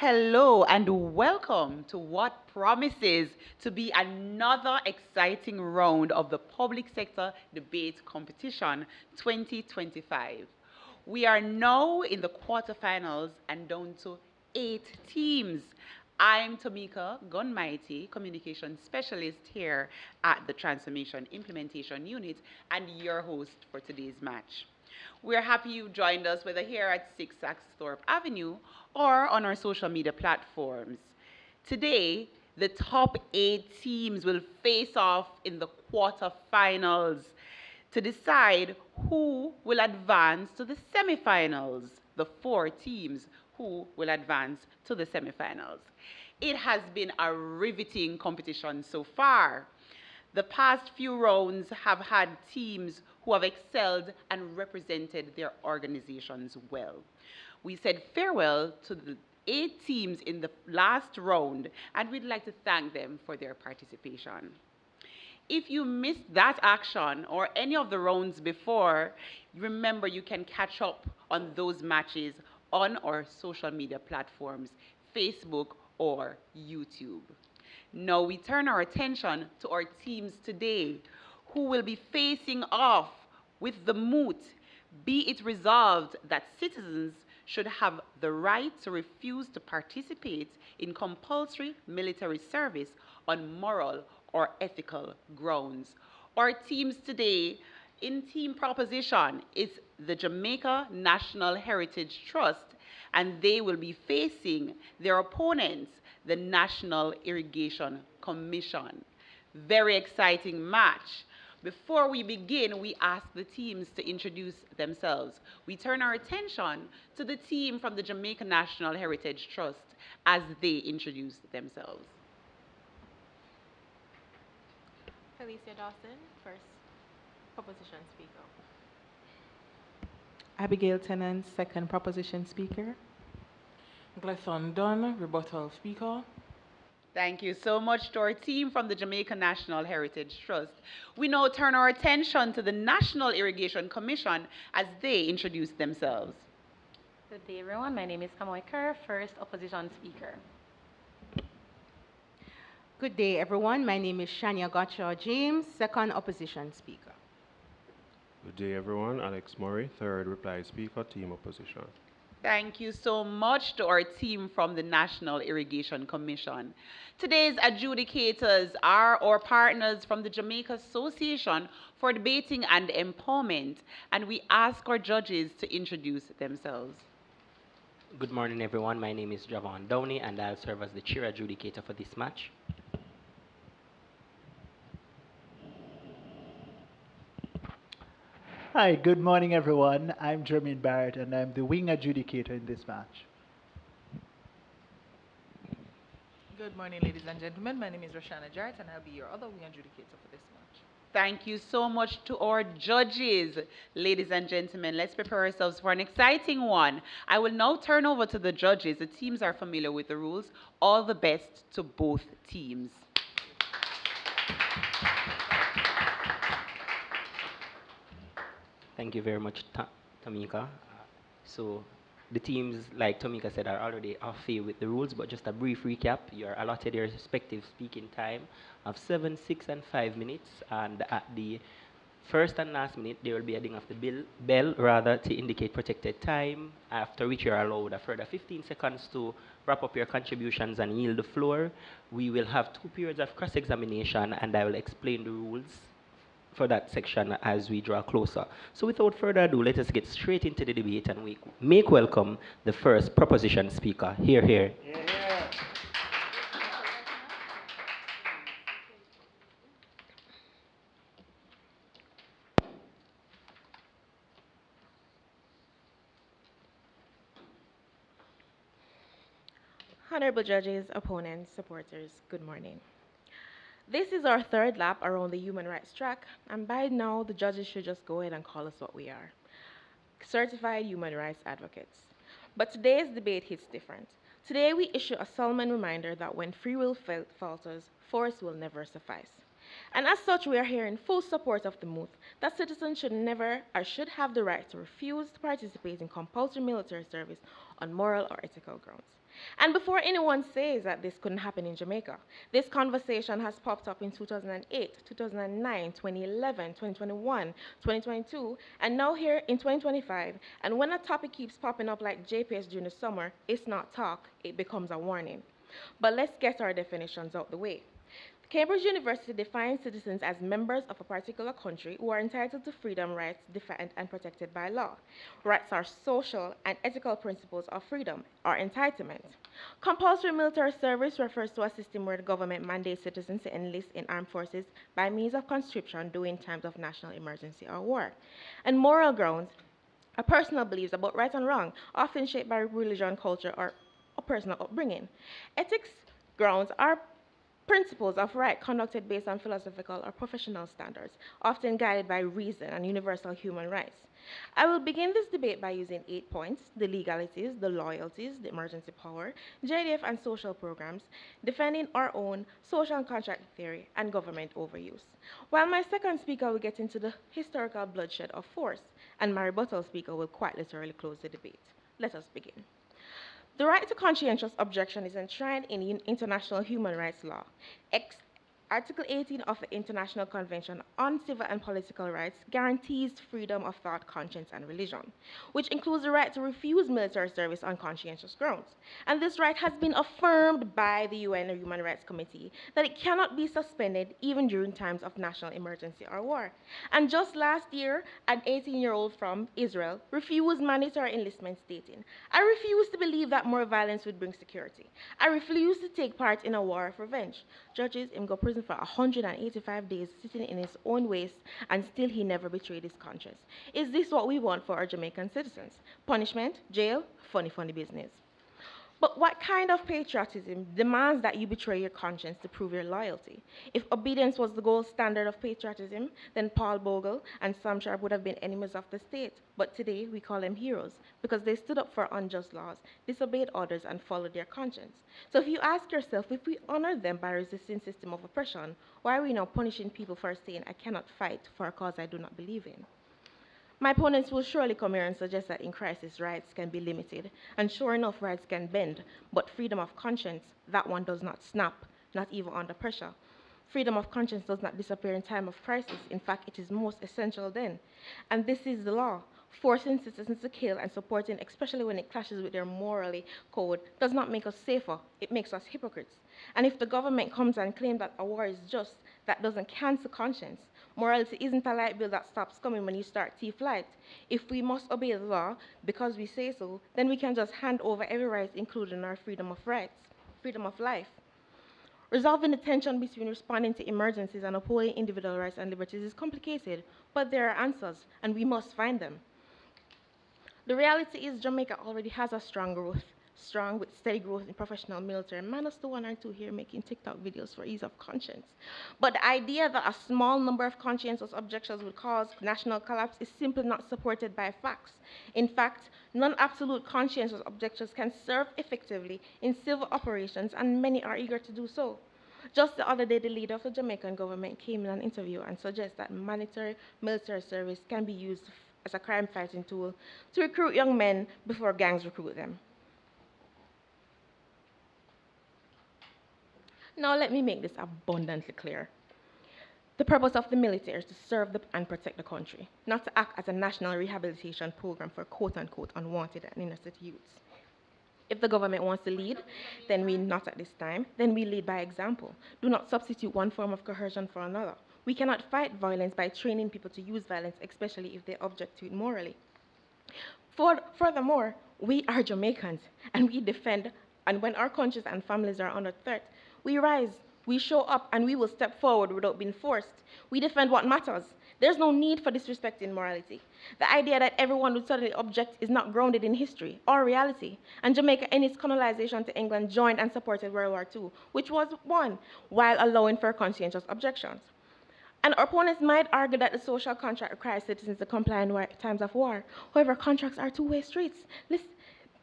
Hello and welcome to what promises to be another exciting round of the Public Sector Debate Competition 2025. We are now in the quarterfinals and down to 8 teams. I'm Tamika Gunmighty, Communication Specialist here at the Transformation Implementation Unit and your host for today's match. We're happy you joined us, whether here at 6 Saxthorpe Avenue or on our social media platforms. Today, the top 8 teams will face off in the quarterfinals to decide who will advance to the semifinals, the 4 teams who will advance to the semifinals. It has been a riveting competition so far. The past few rounds have had teams who have excelled and represented their organizations well. We said farewell to the 8 teams in the last round, and we'd like to thank them for their participation. If you missed that action or any of the rounds before, remember you can catch up on those matches on our social media platforms, Facebook or YouTube. Now we turn our attention to our teams today, who will be facing off with the MOOT. Be it resolved that citizens should have the right to refuse to participate in compulsory military service on moral or ethical grounds. Our teams today in team proposition is the Jamaica National Heritage Trust, and they will be facing their opponents, the National Irrigation Commission. Very exciting match. Before we begin, we ask the teams to introduce themselves. We turn our attention to the team from the Jamaica National Heritage Trust as they introduce themselves. Felicia Dawson, first proposition speaker. Abigail Tennant, second proposition speaker. Gleson Dunn, rebuttal speaker. Thank you so much to our team from the Jamaica National Heritage Trust. We now turn our attention to the National Irrigation Commission as they introduce themselves. Good day, everyone. My name is Kamoy Kerr, first opposition speaker. Good day, everyone. My name is Shania Gotcha James, second opposition speaker. Good day, everyone. Alex Murray, third reply speaker, team opposition. Thank you so much to our team from the National Irrigation Commission. Today's adjudicators are our partners from the Jamaica Association for Debating and Empowerment, and we ask our judges to introduce themselves. Good morning, everyone. My name is Javon Downey, and I'll serve as the chair adjudicator for this match. Hi, good morning, everyone. I'm Jermaine Barrett, and I'm the wing adjudicator in this match. Good morning, ladies and gentlemen. My name is Roshana Jarrett, and I'll be your other wing adjudicator for this match. Thank you so much to our judges. Ladies and gentlemen, let's prepare ourselves for an exciting one. I will now turn over to the judges. The teams are familiar with the rules. All the best to both teams. Thank you very much, Tamika. So the teams, like Tamika said, are already off field with the rules, but just a brief recap. You are allotted your respective speaking time of 7, 6, and 5 minutes, and at the first and last minute, there will be a ding of the bell rather to indicate protected time, after which you are allowed a further 15 seconds to wrap up your contributions and yield the floor. We will have 2 periods of cross-examination, and I will explain the rules for that section as we draw closer. So without further ado, let us get straight into the debate and we make welcome the first proposition speaker. Hear, hear. Yeah. Honorable judges, opponents, supporters, good morning. This is our third lap around the human rights track, and by now the judges should just go ahead and call us what we are: certified human rights advocates. But today's debate hits different. Today we issue a solemn reminder that when free will falters, force will never suffice. And as such, we are here in full support of the MOOT that citizens should never or should have the right to refuse to participate in compulsory military service on moral or ethical grounds. And before anyone says that this couldn't happen in Jamaica, this conversation has popped up in 2008, 2009, 2011, 2021, 2022, and now here in 2025. And when a topic keeps popping up like JPS during the summer, it's not talk, it becomes a warning. But let's get our definitions out the way. Cambridge University defines citizens as members of a particular country who are entitled to freedom rights defined and protected by law. Rights are social and ethical principles of freedom, or entitlement. Compulsory military service refers to a system where the government mandates citizens to enlist in armed forces by means of conscription during times of national emergency or war. And moral grounds are personal beliefs about right and wrong, often shaped by religion, culture, or personal upbringing. Ethics grounds are principles of right conducted based on philosophical or professional standards, often guided by reason and universal human rights. I will begin this debate by using 8 points: the legalities, the loyalties, the emergency power, JDF and social programs, defending our own social and contract theory, and government overuse. While my second speaker will get into the historical bloodshed of force, and my rebuttal speaker will quite literally close the debate. Let us begin. The right to conscientious objection is enshrined in international human rights law. Article 18 of the International Convention on Civil and Political Rights guarantees freedom of thought, conscience, and religion, which includes the right to refuse military service on conscientious grounds. And this right has been affirmed by the UN Human Rights Committee that it cannot be suspended even during times of national emergency or war. And just last year, an 18-year-old from Israel refused mandatory enlistment, stating, "I refuse to believe that more violence would bring security. I refuse to take part in a war of revenge." Judges him go prison for 185 days, sitting in his own waste, and still he never betrayed his conscience. Is this what we want for our Jamaican citizens? Punishment, jail, funny business. But what kind of patriotism demands that you betray your conscience to prove your loyalty? If obedience was the gold standard of patriotism, then Paul Bogle and Sam Sharp would have been enemies of the state. But today, we call them heroes because they stood up for unjust laws, disobeyed orders, and followed their conscience. So if you ask yourself, if we honor them by resisting system of oppression, why are we now punishing people for saying, "I cannot fight for a cause I do not believe in"? My opponents will surely come here and suggest that in crisis rights can be limited, and sure enough, rights can bend, but freedom of conscience, that one does not snap, not even under pressure. Freedom of conscience does not disappear in time of crisis. In fact, it is most essential then. And this is the law. Forcing citizens to kill and supporting, especially when it clashes with their morally code, does not make us safer, it makes us hypocrites. And if the government comes and claims that a war is just, that doesn't cancel conscience. Morality isn't a light bill that stops coming when you start T-flight. If we must obey the law because we say so, then we can just hand over every right, including our freedom of rights, freedom of life. Resolving the tension between responding to emergencies and upholding individual rights and liberties is complicated, but there are answers, and we must find them. The reality is Jamaica already has a strong with steady growth in professional military, minus the 1 or 2 here making TikTok videos for ease of conscience. But the idea that a small number of conscientious objections would cause national collapse is simply not supported by facts. In fact, non-absolute conscientious objections can serve effectively in civil operations, and many are eager to do so. Just the other day, the leader of the Jamaican government came in an interview and suggested that mandatory military service can be used as a crime-fighting tool to recruit young men before gangs recruit them. Now let me make this abundantly clear. The purpose of the military is to serve and protect the country, not to act as a national rehabilitation program for quote-unquote unwanted and innocent youths. If the government wants to lead, then we not at this time, then we lead by example. Do not substitute one form of coercion for another. We cannot fight violence by training people to use violence, especially if they object to it morally. Furthermore, we are Jamaicans, and we defend, and when our countries and families are under threat, we rise, we show up, and we will step forward without being forced. We defend what matters. There's no need for disrespecting morality. The idea that everyone would suddenly object is not grounded in history or reality. And Jamaica, in its colonization to England, joined and supported World War II, which was won, while allowing for conscientious objections. And our opponents might argue that the social contract requires citizens to comply in times of war. However, contracts are two-way streets.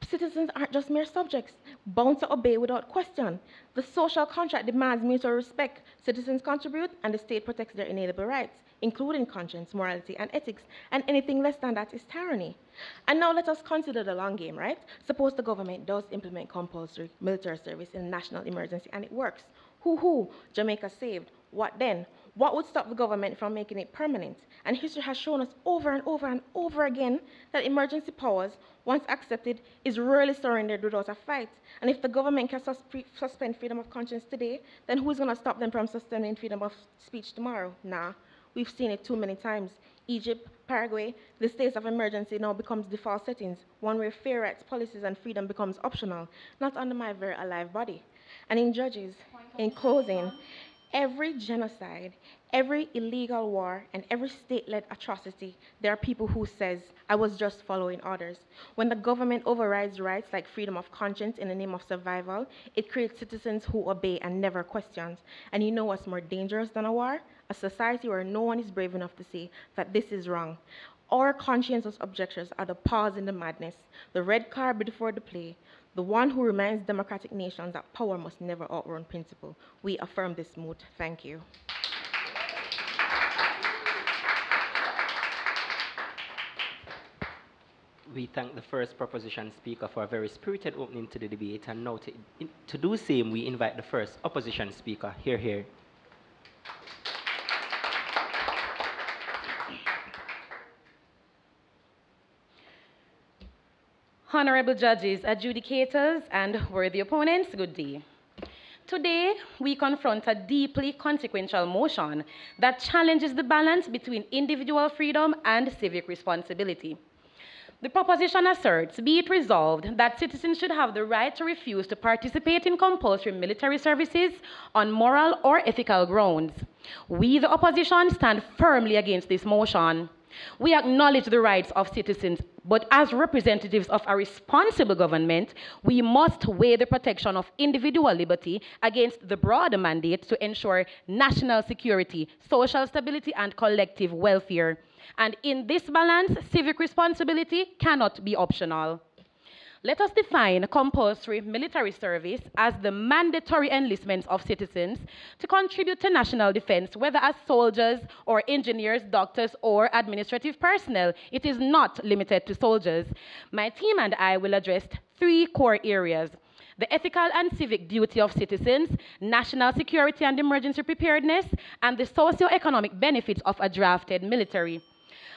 Citizens aren't just mere subjects, bound to obey without question. The social contract demands mutual respect. Citizens contribute, and the state protects their inalienable rights, including conscience, morality, and ethics, and anything less than that is tyranny. And now let us consider the long game, right? Suppose the government does implement compulsory military service in a national emergency and it works. Hoo-hoo, Jamaica saved. What then? What would stop the government from making it permanent? And history has shown us over and over and over again that emergency powers, once accepted, is rarely surrendered without a fight. And if the government can suspend freedom of conscience today, then who's going to stop them from suspending freedom of speech tomorrow? Nah, we've seen it too many times. Egypt, Paraguay, the states of emergency now becomes default settings, one where fair rights, policies, and freedom becomes optional, not under my very alive body. And in judges, in closing, every genocide, every illegal war, and every state-led atrocity, there are people who says, I was just following orders. When the government overrides rights like freedom of conscience in the name of survival, it creates citizens who obey and never questions. And you know what's more dangerous than a war? A society where no one is brave enough to say that this is wrong. Our conscientious objectors are the pause in the madness, the red card before the play, the one who reminds democratic nations that power must never outrun principle. We affirm this moot. Thank you. We thank the first proposition speaker for a very spirited opening to the debate, and now to do same, we invite the first opposition speaker. Hear, hear. Honorable judges, adjudicators, and worthy opponents, good day. Today, we confront a deeply consequential motion that challenges the balance between individual freedom and civic responsibility. The proposition asserts, be it resolved, that citizens should have the right to refuse to participate in compulsory military services on moral or ethical grounds. We, the opposition, stand firmly against this motion. We acknowledge the rights of citizens, but as representatives of a responsible government, we must weigh the protection of individual liberty against the broader mandate to ensure national security, social stability, and collective welfare. And in this balance, civic responsibility cannot be optional. Let us define compulsory military service as the mandatory enlistment of citizens to contribute to national defense, whether as soldiers or engineers, doctors, or administrative personnel. It is not limited to soldiers. My team and I will address three core areas: the ethical and civic duty of citizens, national security and emergency preparedness, and the socio-economic benefits of a drafted military.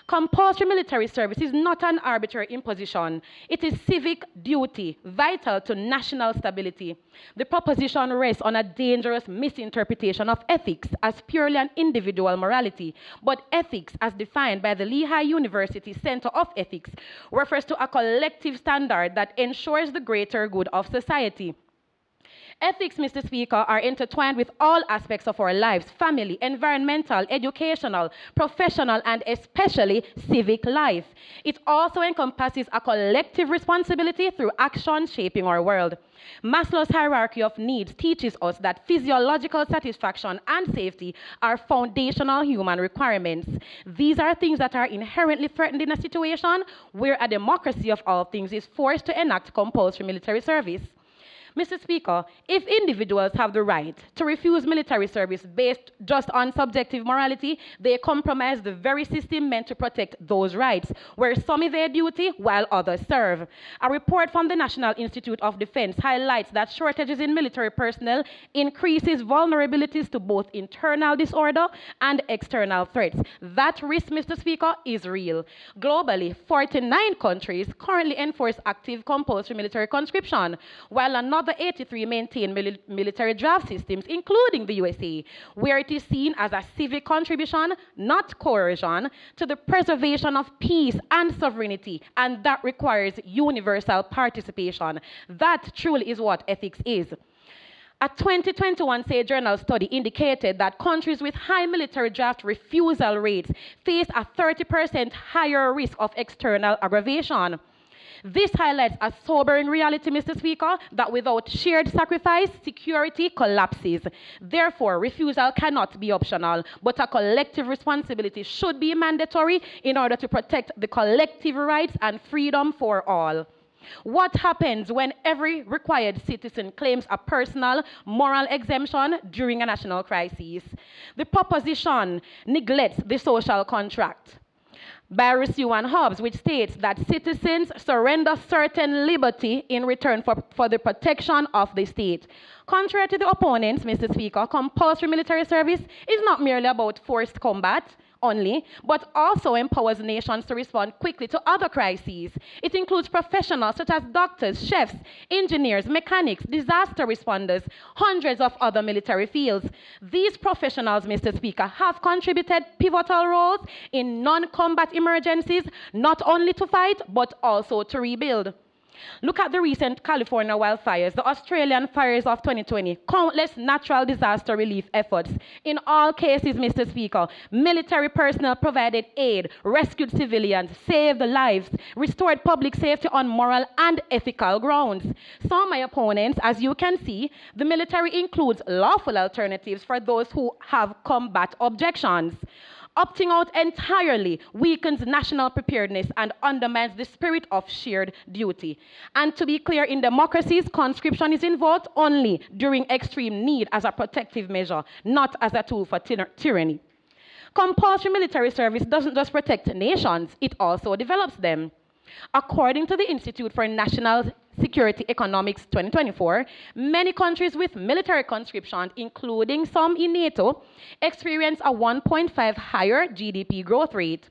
Compulsory military service is not an arbitrary imposition. It is civic duty, vital to national stability. The proposition rests on a dangerous misinterpretation of ethics as purely an individual morality, but ethics, as defined by the Lehigh University Center of Ethics, refers to a collective standard that ensures the greater good of society. Ethics, Mr. Speaker, are intertwined with all aspects of our lives: family, environmental, educational, professional, and especially civic life. It also encompasses a collective responsibility through actions shaping our world. Maslow's hierarchy of needs teaches us that physiological satisfaction and safety are foundational human requirements. These are things that are inherently threatened in a situation where a democracy of all things is forced to enact compulsory military service. Mr. Speaker, if individuals have the right to refuse military service based just on subjective morality, they compromise the very system meant to protect those rights, where some evade duty while others serve. A report from the National Institute of Defense highlights that shortages in military personnel increases vulnerabilities to both internal disorder and external threats. That risk, Mr. Speaker, is real. Globally, 49 countries currently enforce active compulsory military conscription, while another 83 maintain military draft systems, including the USA, where it is seen as a civic contribution, not coercion, to the preservation of peace and sovereignty, and that requires universal participation. That truly is what ethics is. A 2021 SAY Journal study indicated that countries with high military draft refusal rates face a 30% higher risk of external aggravation. This highlights a sobering reality, Mr. Speaker, that without shared sacrifice, security collapses. Therefore, refusal cannot be optional, but a collective responsibility should be mandatory in order to protect the collective rights and freedom for all. What happens when every required citizen claims a personal moral exemption during a national crisis? The proposition neglects the social contract by Rousseau and Hobbes, which states that citizens surrender certain liberty in return for the protection of the state. Contrary to the opponents, Mr. Speaker, compulsory military service is not merely about forced combat only, but also empowers nations to respond quickly to other crises. It includes professionals such as doctors, chefs, engineers, mechanics, disaster responders, hundreds of other military fields. These professionals, Mr. Speaker, have contributed pivotal roles in non-combat emergencies, not only to fight, but also to rebuild. Look at the recent California wildfires, the Australian fires of 2020, countless natural disaster relief efforts. In all cases, Mr. Speaker, military personnel provided aid, rescued civilians, saved lives, restored public safety on moral and ethical grounds. So, my opponents, as you can see, the military includes lawful alternatives for those who have combat objections. Opting out entirely weakens national preparedness and undermines the spirit of shared duty. And to be clear, in democracies, conscription is invoked only during extreme need as a protective measure, not as a tool for tyranny. Compulsory military service doesn't just protect nations, it also develops them. According to the Institute for National Security Economics 2024, many countries with military conscription, including some in NATO, experience a 1.5 higher GDP growth rate.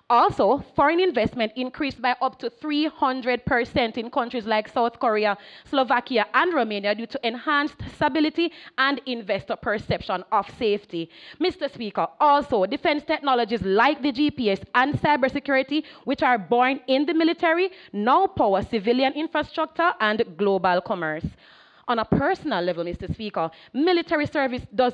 Also, foreign investment increased by up to 300% in countries like South Korea, Slovakia, and Romania due to enhanced stability and investor perception of safety. Mr. Speaker, also, defense technologies like the GPS and cybersecurity, which are born in the military, now power civilian infrastructure and global commerce. On a personal level, Mr. Speaker, military service does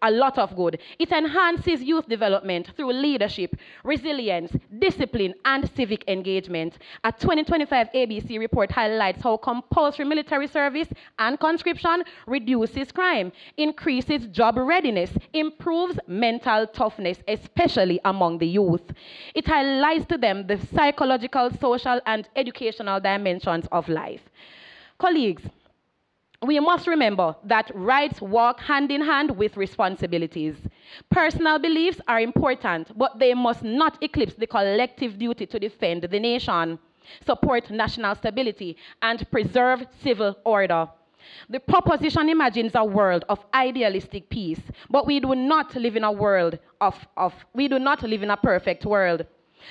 a lot of good. It enhances youth development through leadership, resilience, discipline, and civic engagement. A 2025 ABC report highlights how compulsory military service and conscription reduces crime, increases job readiness, improves mental toughness, especially among the youth. It highlights to them the psychological, social, and educational dimensions of life. Colleagues, we must remember that rights walk hand in hand with responsibilities. Personal beliefs are important, but they must not eclipse the collective duty to defend the nation, support national stability, and preserve civil order. The proposition imagines a world of idealistic peace, but we do not live in a perfect world.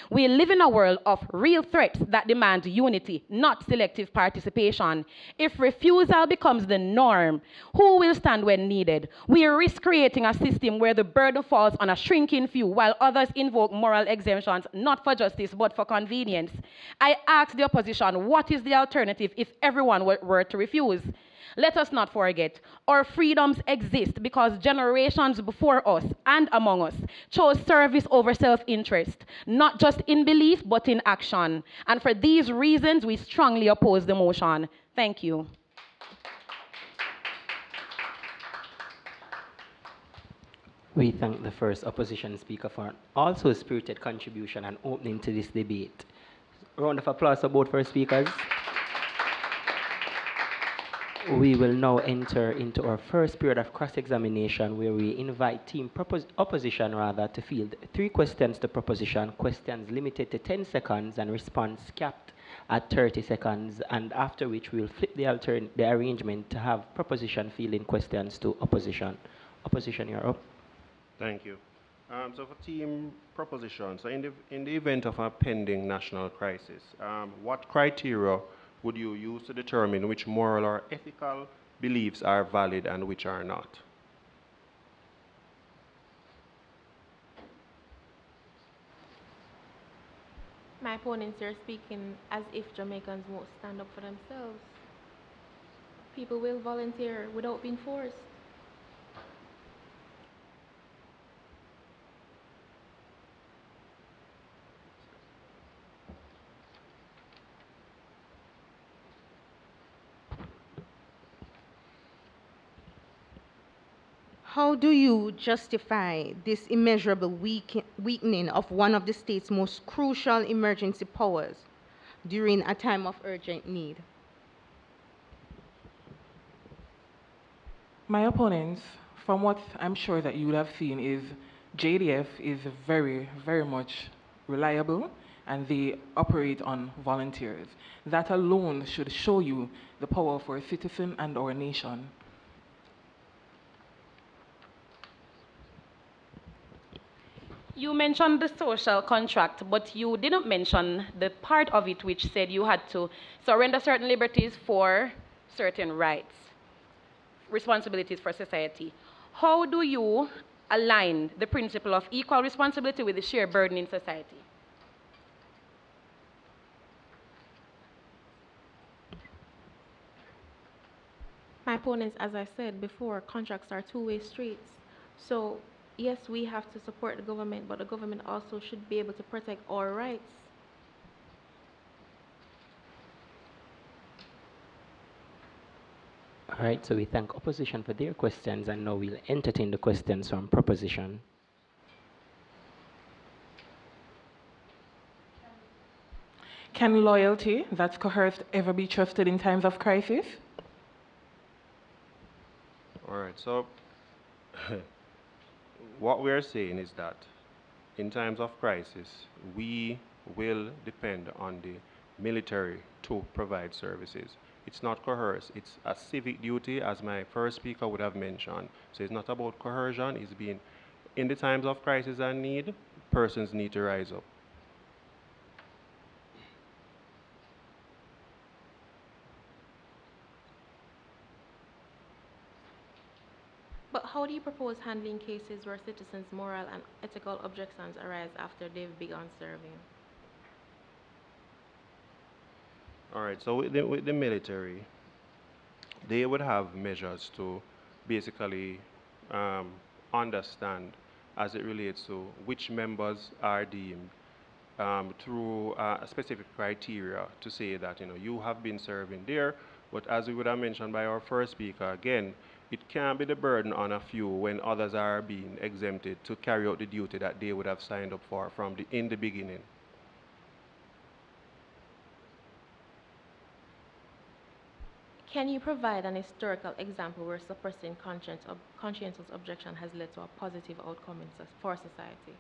We live in a world of real threats that demand unity, not selective participation. If refusal becomes the norm, who will stand when needed? We risk creating a system where the burden falls on a shrinking few while others invoke moral exemptions, not for justice, but for convenience. I ask the opposition, what is the alternative if everyone were to refuse? Let us not forget, our freedoms exist because generations before us and among us chose service over self-interest, not just in belief, but in action. And for these reasons, we strongly oppose the motion. Thank you. We thank the first opposition speaker for an also spirited contribution and opening to this debate. Round of applause for both first speakers. We will now enter into our first period of cross-examination where we invite opposition to field 3 questions to proposition, questions limited to 10 seconds and response capped at 30 seconds, and after which we'll flip the arrangement to have proposition fielding questions to opposition. Opposition, you're up. Thank you. So for team proposition, so in the event of a pending national crisis, what criteria would you use to determine which moral or ethical beliefs are valid and which are not? My opponents are speaking as if Jamaicans won't stand up for themselves. People will volunteer without being forced. How do you justify this immeasurable weakening of one of the state's most crucial emergency powers, during a time of urgent need? My opponents, from what I'm sure that you would have seen, is JDF is very, very much reliable and they operate on volunteers. That alone should show you the power for a citizen and our nation. You mentioned the social contract, but you didn't mention the part of it which said you had to surrender certain liberties for certain rights, responsibilities for society. How do you align the principle of equal responsibility with the shared burden in society? My opponents, as I said before, contracts are two-way streets. So, yes, we have to support the government, but the government also should be able to protect our rights. All right, so we thank opposition for their questions, and now we'll entertain the questions from proposition. Can loyalty that's coerced ever be trusted in times of crisis? All right, so what we are saying is that in times of crisis, we will depend on the military to provide services. It's not coerced, it's a civic duty, as my first speaker would have mentioned. So it's not about coercion, it's being, in the times of crisis and need, persons need to rise up. But how do you propose handling cases where citizens' moral and ethical objections arise after they've begun serving? All right, so with the military, they would have measures to basically understand as it relates to which members are deemed through a specific criteria to say that you have been serving there, but as we would have mentioned by our first speaker, again, it can't be the burden on a few when others are being exempted to carry out the duty that they would have signed up for in the beginning. Can you provide an historical example where suppressing conscientious objection has led to a positive outcome for society?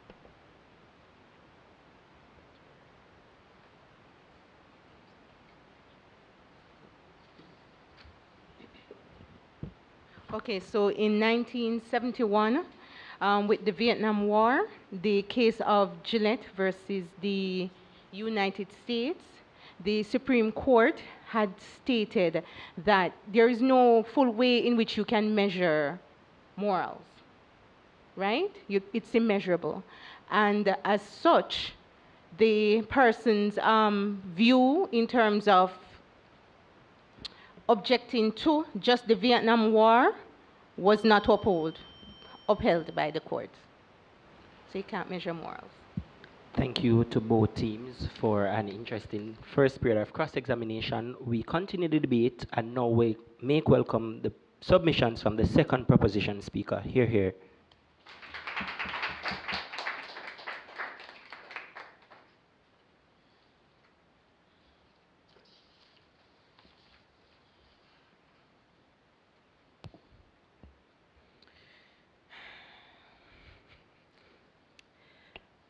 Okay, so in 1971, with the Vietnam War, the case of Gillette versus the United States, the Supreme Court had stated that there is no full way in which you can measure morals, right? It's immeasurable. And as such, the person's view in terms of objecting to just the Vietnam War was not upheld by the court. So you can't measure morals. Thank you to both teams for an interesting first period of cross-examination. We continue the debate, and now we make welcome the submissions from the second proposition speaker. Hear, hear.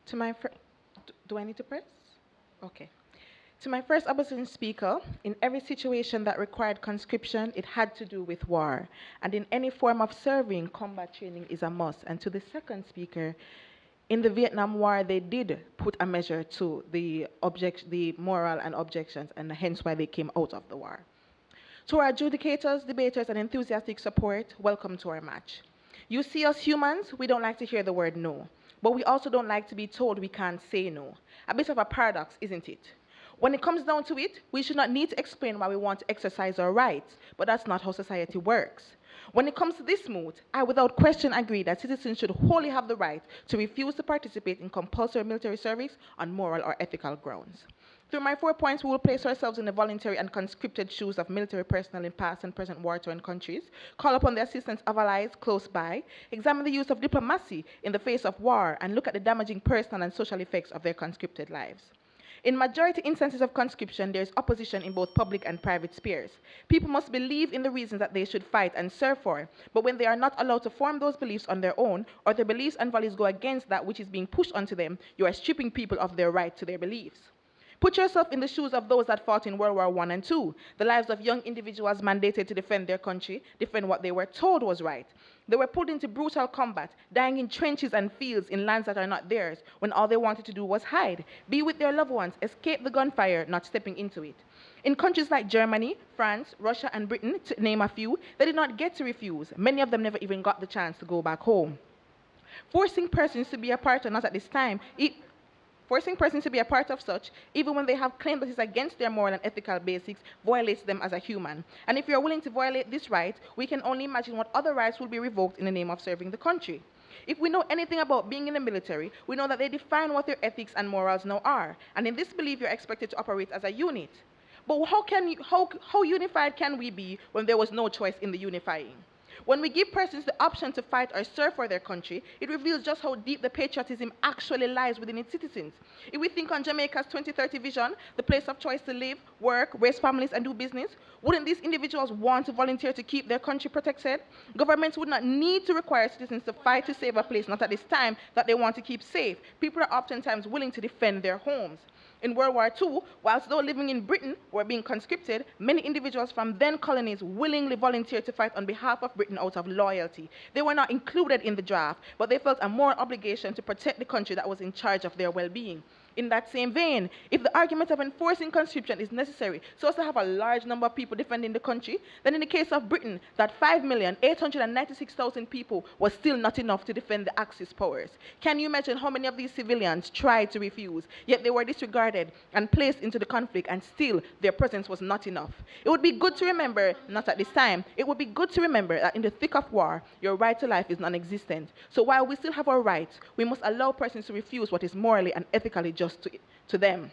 To my do I need to press? Okay. To my first opposition speaker, in every situation that required conscription, it had to do with war. And in any form of serving, combat training is a must. And to the second speaker, in the Vietnam War, they did put a measure to the moral and objections, and hence why they came out of the war. To our adjudicators, debaters, and enthusiastic support, welcome to our match. You see us humans, we don't like to hear the word no. But we also don't like to be told we can't say no. A bit of a paradox, isn't it? When it comes down to it, we should not need to explain why we want to exercise our rights, but that's not how society works. When it comes to this MOOT, I without question agree that citizens should wholly have the right to refuse to participate in compulsory military service on moral or ethical grounds. Through my 4 points, we will place ourselves in the voluntary and conscripted shoes of military personnel in past and present war-torn countries, call upon the assistance of allies close by, examine the use of diplomacy in the face of war, and look at the damaging personal and social effects of their conscripted lives. In majority instances of conscription, there is opposition in both public and private spheres. People must believe in the reasons that they should fight and serve for, but when they are not allowed to form those beliefs on their own, or their beliefs and values go against that which is being pushed onto them, you are stripping people of their right to their beliefs. Put yourself in the shoes of those that fought in World War I and II. The lives of young individuals mandated to defend their country, defend what they were told was right. They were put into brutal combat, dying in trenches and fields in lands that are not theirs, when all they wanted to do was hide, be with their loved ones, escape the gunfire, not stepping into it. In countries like Germany, France, Russia, and Britain, to name a few, they did not get to refuse. Many of them never even got the chance to go back home. Forcing persons to be a part of, not at this time, Forcing persons to be a part of such, even when they have claimed that it's against their moral and ethical basics, violates them as a human. And if you're willing to violate this right, we can only imagine what other rights will be revoked in the name of serving the country. If we know anything about being in the military, we know that they define what their ethics and morals now are. And in this belief, you're expected to operate as a unit. But how unified can we be when there was no choice in the unifying? When we give persons the option to fight or serve for their country, it reveals just how deep the patriotism actually lies within its citizens. If we think on Jamaica's 2030 vision, the place of choice to live, work, raise families, and do business, wouldn't these individuals want to volunteer to keep their country protected? Governments would not need to require citizens to fight to save a place, not at this time, that they want to keep safe. People are oftentimes willing to defend their homes. In World War II, whilst those living in Britain were being conscripted, many individuals from then colonies willingly volunteered to fight on behalf of Britain out of loyalty. They were not included in the draft, but they felt a moral obligation to protect the country that was in charge of their well-being. In that same vein, if the argument of enforcing conscription is necessary so as to have a large number of people defending the country, then in the case of Britain, that 5,896,000 people was still not enough to defend the Axis powers. Can you imagine how many of these civilians tried to refuse, yet they were disregarded and placed into the conflict, and still their presence was not enough? It would be good to remember, not at this time, it would be good to remember that in the thick of war, your right to life is non-existent. So while we still have our rights, we must allow persons to refuse what is morally and ethically just to them.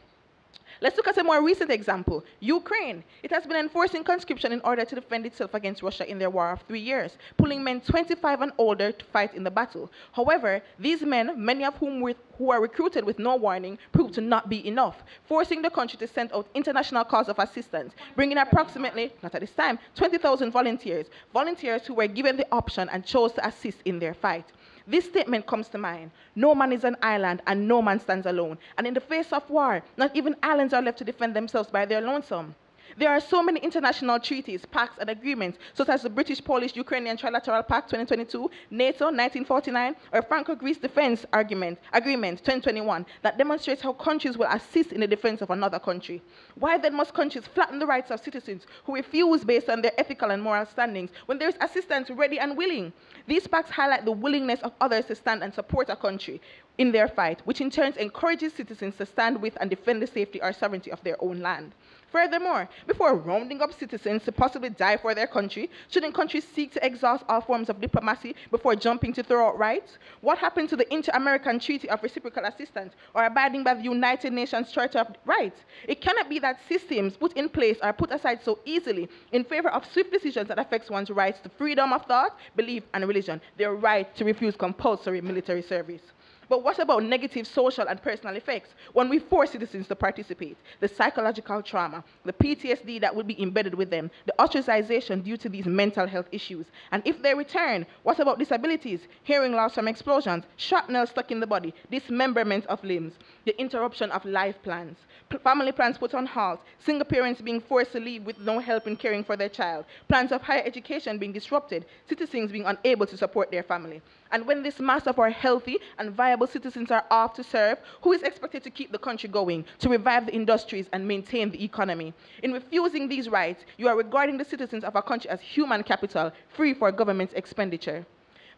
Let's look at a more recent example. Ukraine. It has been enforcing conscription in order to defend itself against Russia in their war of 3 years, pulling men 25 and older to fight in the battle. However, these men, many of whom who are recruited with no warning, proved to not be enough, forcing the country to send out international calls of assistance, bringing approximately, not at this time, 20,000 volunteers who were given the option and chose to assist in their fight. This statement comes to mind: no man is an island and no man stands alone. And in the face of war, not even islands are left to defend themselves by their lonesome. There are so many international treaties, pacts, and agreements, such as the British-Polish-Ukrainian Trilateral Pact 2022, NATO 1949, or Franco-Greece Defense Agreement 2021, that demonstrates how countries will assist in the defense of another country. Why then must countries flatten the rights of citizens who refuse based on their ethical and moral standings when there is assistance ready and willing? These pacts highlight the willingness of others to stand and support a country in their fight, which in turn encourages citizens to stand with and defend the safety or sovereignty of their own land. Furthermore, before rounding up citizens to possibly die for their country, shouldn't countries seek to exhaust all forms of diplomacy before jumping to throw out rights? What happened to the Inter-American Treaty of Reciprocal Assistance or abiding by the United Nations Charter of Rights? It cannot be that systems put in place are put aside so easily in favor of swift decisions that affect one's rights to freedom of thought, belief, and religion, their right to refuse compulsory military service. But what about negative social and personal effects when we force citizens to participate? The psychological trauma, the PTSD that will be embedded with them, the ostracization due to these mental health issues. And if they return, what about disabilities, hearing loss from explosions, shrapnel stuck in the body, dismemberment of limbs, the interruption of life plans, family plans put on halt, single parents being forced to leave with no help in caring for their child, plans of higher education being disrupted, citizens being unable to support their family. And when this mass of our healthy and viable citizens are off to serve, who is expected to keep the country going, to revive the industries and maintain the economy? In refusing these rights, you are regarding the citizens of our country as human capital, free for government expenditure.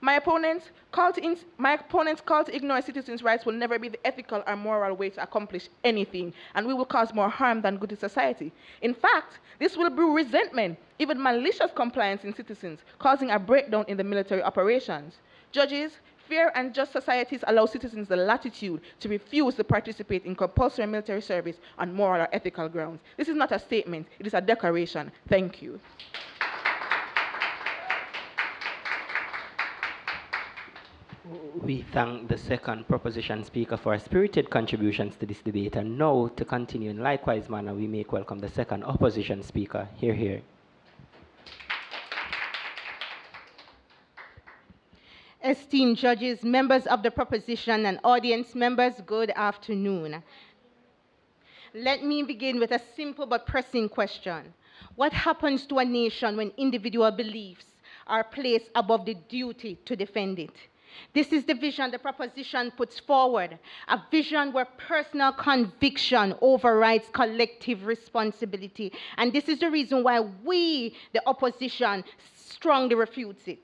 My opponents' call to ignore citizens' rights will never be the ethical or moral way to accomplish anything, and we will cause more harm than good to society. In fact, this will brew resentment, even malicious compliance in citizens, causing a breakdown in the military operations. Judges, fair and just societies allow citizens the latitude to refuse to participate in compulsory military service on moral or ethical grounds. This is not a statement, it is a declaration. Thank you. We thank the second proposition speaker for spirited contributions to this debate, and now to continue in likewise manner, we make welcome the second opposition speaker. Hear, hear. Esteemed judges, members of the proposition, and audience members, good afternoon. Let me begin with a simple but pressing question. What happens to a nation when individual beliefs are placed above the duty to defend it? This is the vision the proposition puts forward, a vision where personal conviction overrides collective responsibility. And this is the reason why we, the opposition, strongly refutes it.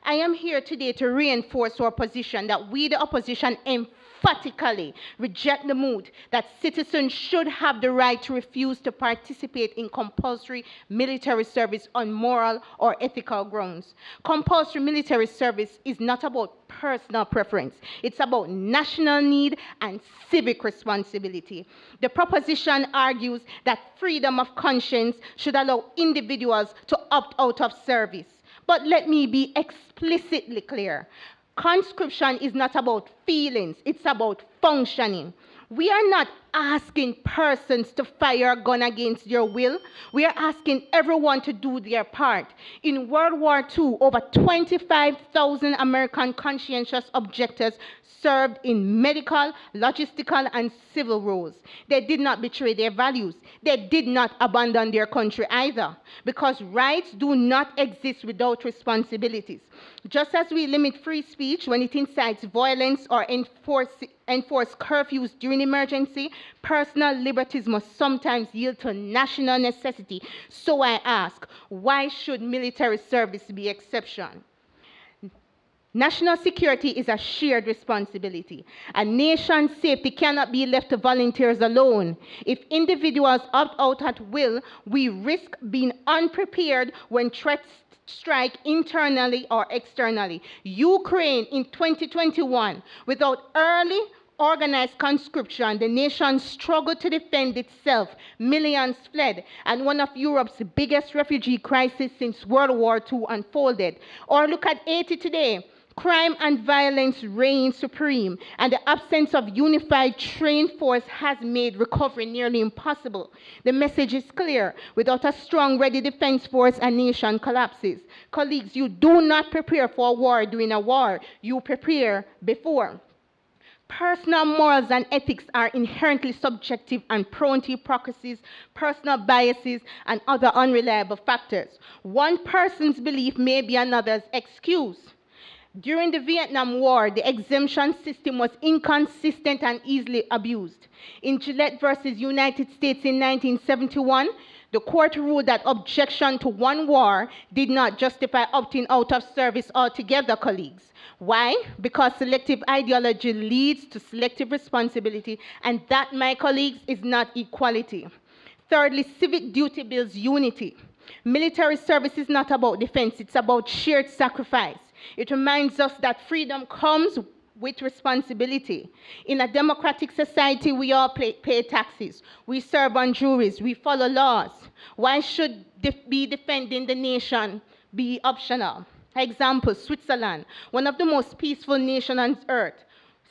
I am here today to reinforce our position that we, the opposition, emphatically reject the MOOT that citizens should have the right to refuse to participate in compulsory military service on moral or ethical grounds. Compulsory military service is not about personal preference. It's about national need and civic responsibility. The proposition argues that freedom of conscience should allow individuals to opt out of service. But let me be explicitly clear. Conscription is not about feelings, it's about functioning. We are not asking persons to fire a gun against their will. We are asking everyone to do their part. In World War II, over 25,000 American conscientious objectors served in medical, logistical, and civil roles. They did not betray their values. They did not abandon their country either, because rights do not exist without responsibilities. Just as we limit free speech when it incites violence or enforce curfews during emergency, personal liberties must sometimes yield to national necessity. So I ask, why should military service be exception? National security is a shared responsibility. A nation's safety cannot be left to volunteers alone. If individuals opt out at will, we risk being unprepared when threats strike internally or externally. Ukraine in 2021, without early organized conscription, the nation struggled to defend itself. Millions fled, and one of Europe's biggest refugee crises since World War II unfolded. Or look at Haiti today. Crime and violence reign supreme, and the absence of unified trained force has made recovery nearly impossible. The message is clear. Without a strong, ready defense force, a nation collapses. Colleagues, you do not prepare for a war during a war. You prepare before. Personal morals and ethics are inherently subjective and prone to hypocrisies, personal biases, and other unreliable factors. One person's belief may be another's excuse. During the Vietnam War, the exemption system was inconsistent and easily abused. In Gillette versus United States in 1971, the court ruled that objection to one war did not justify opting out of service altogether, colleagues. Why? Because selective ideology leads to selective responsibility, and that, my colleagues, is not equality. Thirdly, civic duty builds unity. Military service is not about defense, it's about shared sacrifice. It reminds us that freedom comes with responsibility. In a democratic society, we all pay taxes. We serve on juries. We follow laws. Why should be defending the nation be optional? Example, Switzerland, one of the most peaceful nations on earth,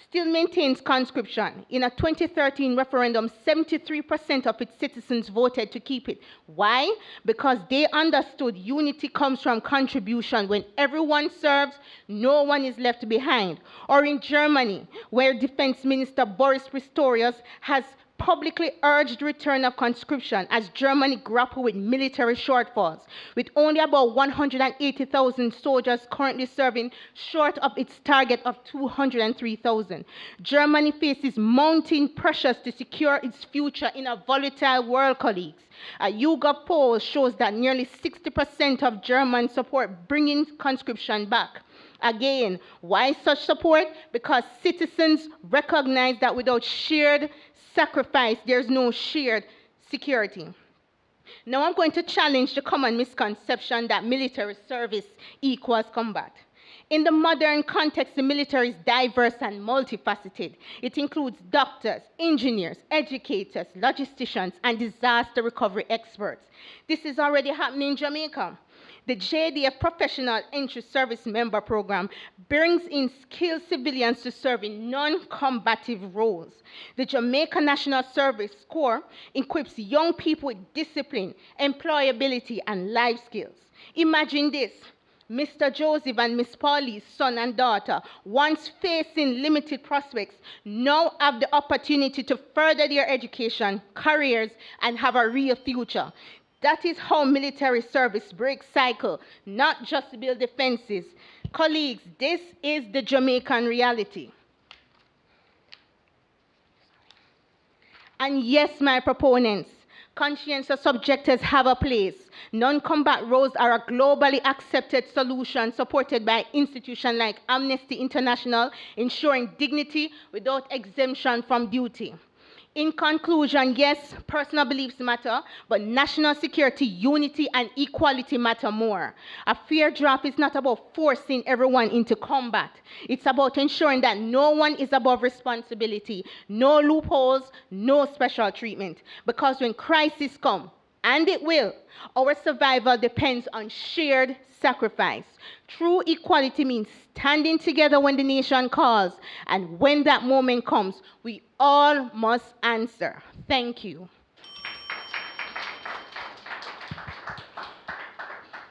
still maintains conscription. In a 2013 referendum, 73% of its citizens voted to keep it. Why? Because they understood unity comes from contribution. When everyone serves, no one is left behind. Or in Germany, where Defense Minister Boris Pistorius has publicly urged return of conscription as Germany grappled with military shortfalls, with only about 180,000 soldiers currently serving, short of its target of 203,000. Germany faces mounting pressures to secure its future in a volatile world, colleagues. A YouGov poll shows that nearly 60% of Germans support bringing conscription back. Again, why such support? Because citizens recognize that without shared sacrifice, there's no shared security. Now I'm going to challenge the common misconception that military service equals combat. In the modern context, the military is diverse and multifaceted. It includes doctors, engineers, educators, logisticians, and disaster recovery experts. This is already happening in Jamaica. The JDF Professional Entry Service Member Program brings in skilled civilians to serve in non-combative roles. The Jamaica National Service Corps equips young people with discipline, employability, and life skills. Imagine this. Mr. Joseph and Miss Polly's son and daughter, once facing limited prospects, now have the opportunity to further their education, careers, and have a real future. That is how military service breaks cycle, not just to build defenses. Colleagues, this is the Jamaican reality. And yes, my proponents, conscientious objectors have a place. Non-combat roles are a globally accepted solution supported by institutions like Amnesty International, ensuring dignity without exemption from duty. In conclusion, yes, personal beliefs matter, but national security, unity, and equality matter more. A fair draft is not about forcing everyone into combat. It's about ensuring that no one is above responsibility, no loopholes, no special treatment. Because when crisis comes, and it will, our survival depends on shared sacrifice. True equality means standing together when the nation calls, and when that moment comes, we all must answer. Thank you.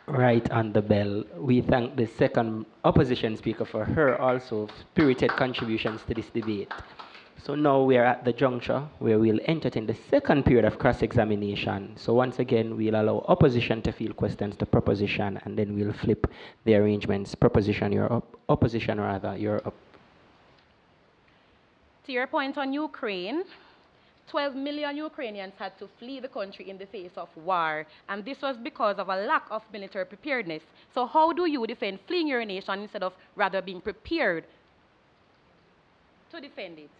Right on the bell. We thank the second opposition speaker for her also spirited contributions to this debate. So now we are at the juncture where we'll entertain the second period of cross-examination. So once again, we'll allow opposition to field questions to proposition, and then we'll flip the arrangements. Proposition, you're up. Opposition, rather, you're up. To your point on Ukraine, 12 million Ukrainians had to flee the country in the face of war, and this was because of a lack of military preparedness. So how do you defend fleeing your nation instead of rather being prepared to defend it?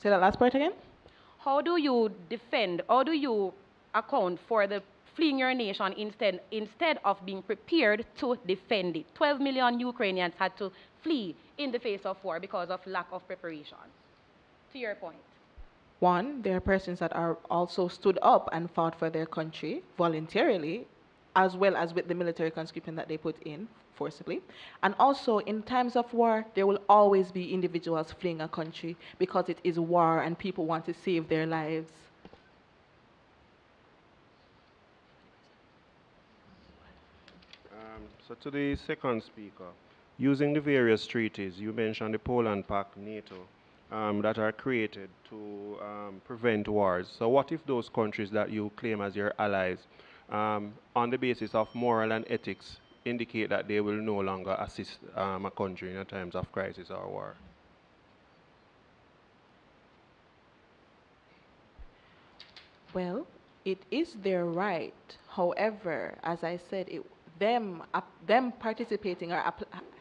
Say that last part again. How do you defend, how do you account for the fleeing your nation instead of being prepared to defend it? 12 million Ukrainians had to flee in the face of war because of lack of preparation. To your point. One, there are persons that are also stood up and fought for their country voluntarily, as well as with the military conscription that they put in forcibly. And also, in times of war, there will always be individuals fleeing a country because it is war and people want to save their lives. So to the second speaker, using the various treaties, you mentioned the Poland Pact, NATO, that are created to prevent wars. So what if those countries that you claim as your allies, on the basis of moral and ethics, indicate that they will no longer assist a country in times of crisis or war? Well, it is their right. However, as I said, them participating or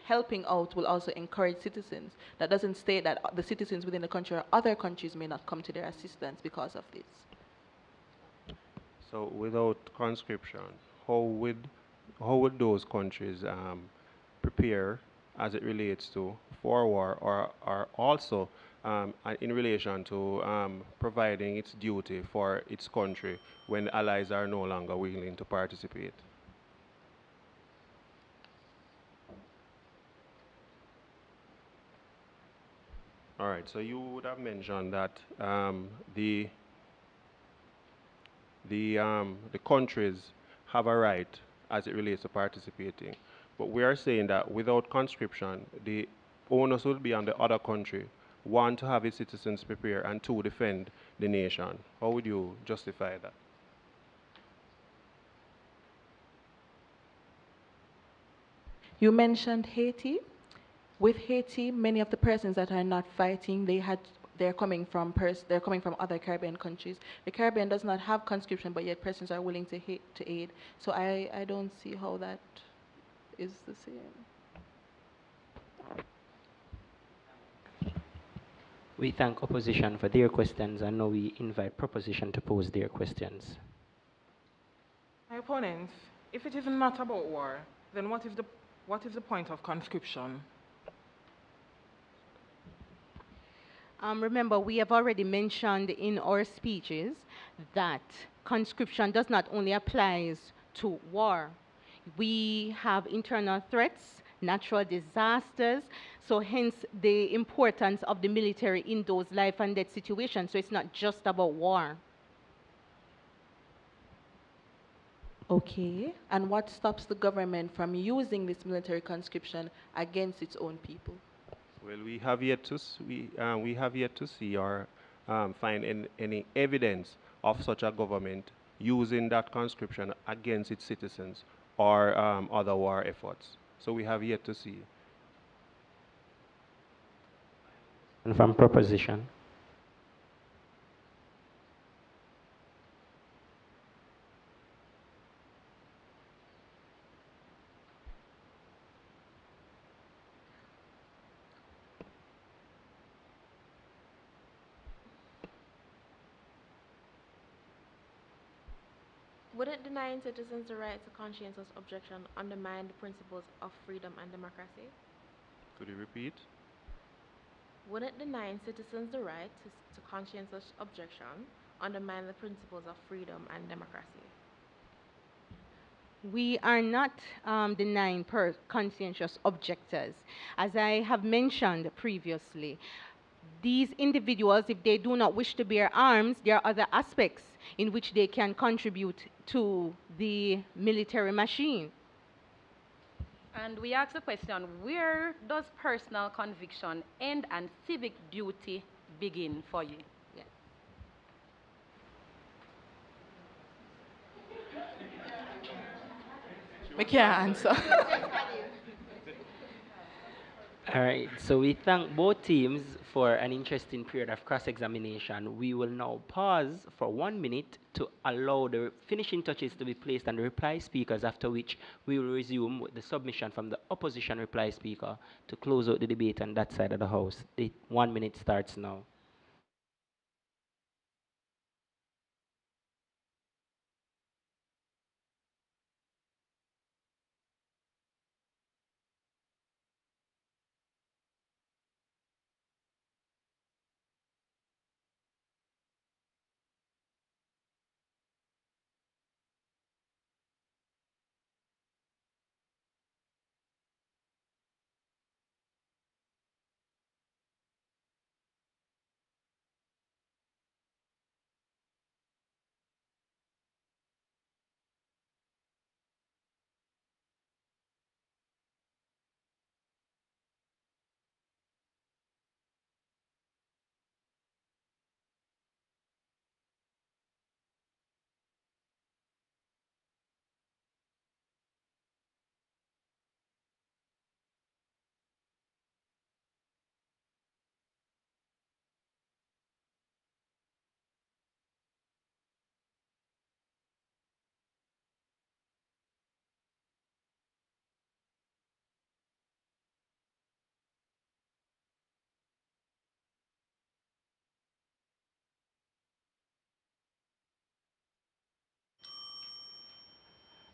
helping out will also encourage citizens. That doesn't state that the citizens within the country or other countries may not come to their assistance because of this. So without conscription, how would those countries prepare as it relates to for war, or also in relation to providing its duty for its country when allies are no longer willing to participate? All right, so you would have mentioned that the countries have a right as it relates to participating. But we are saying that without conscription, the onus will be on the other country, one, to have its citizens prepare, and two, defend the nation. How would you justify that? You mentioned Haiti. With Haiti, many of the persons that are not fighting, they're coming from other Caribbean countries. The Caribbean does not have conscription, but yet persons are willing to aid. So I don't see how that is the same. We thank opposition for their questions, and now we invite proposition to pose their questions. My opponents, if it is not about war, then what is the point of conscription? Remember, we have already mentioned in our speeches that conscription does not only apply to war. We have internal threats, natural disasters, so hence the importance of the military in those life and death situations. So it's not just about war. Okay. And what stops the government from using this military conscription against its own people? Well, we have yet to we have yet to see or find any evidence of such a government using that conscription against its citizens or other war efforts. So we have yet to see. And from proposition. Wouldn't denying citizens the right to conscientious objection undermine the principles of freedom and democracy? Could you repeat? Wouldn't denying citizens the right to conscientious objection undermine the principles of freedom and democracy? We are not denying conscientious objectors. As I have mentioned previously, these individuals, if they do not wish to bear arms, there are other aspects in which they can contribute to the military machine. And we ask the question, where does personal conviction end and civic duty begin for you? Yeah. I can't answer. All right, so we thank both teams for an interesting period of cross-examination. We will now pause for 1 minute to allow the finishing touches to be placed on the reply speakers, after which we will resume with the submission from the opposition reply speaker to close out the debate on that side of the House. The 1 minute starts now.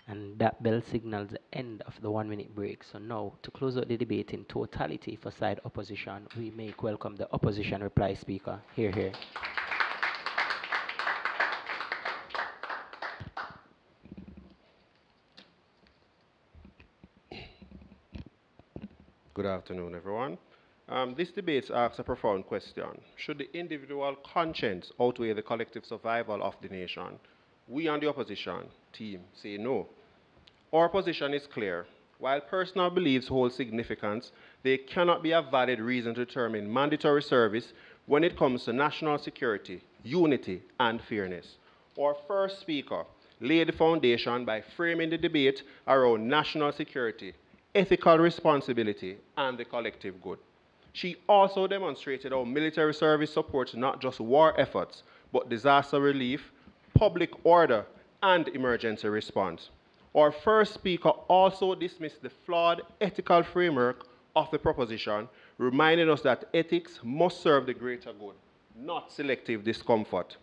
And that bell signals the end of the 1 minute break. So now, to close out the debate in totality for side opposition, we make welcome the opposition reply speaker. Hear, hear. Good afternoon, everyone. This debate asks a profound question. Should the individual conscience outweigh the collective survival of the nation? We on the opposition team say no. Our position is clear. While personal beliefs hold significance, they cannot be a valid reason to determine mandatory service when it comes to national security, unity, and fairness. Our first speaker laid the foundation by framing the debate around national security, ethical responsibility, and the collective good. She also demonstrated how military service supports not just war efforts, but disaster relief, public order, and emergency response. Our first speaker also dismissed the flawed ethical framework of the proposition, reminding us that ethics must serve the greater good, not selective discomfort.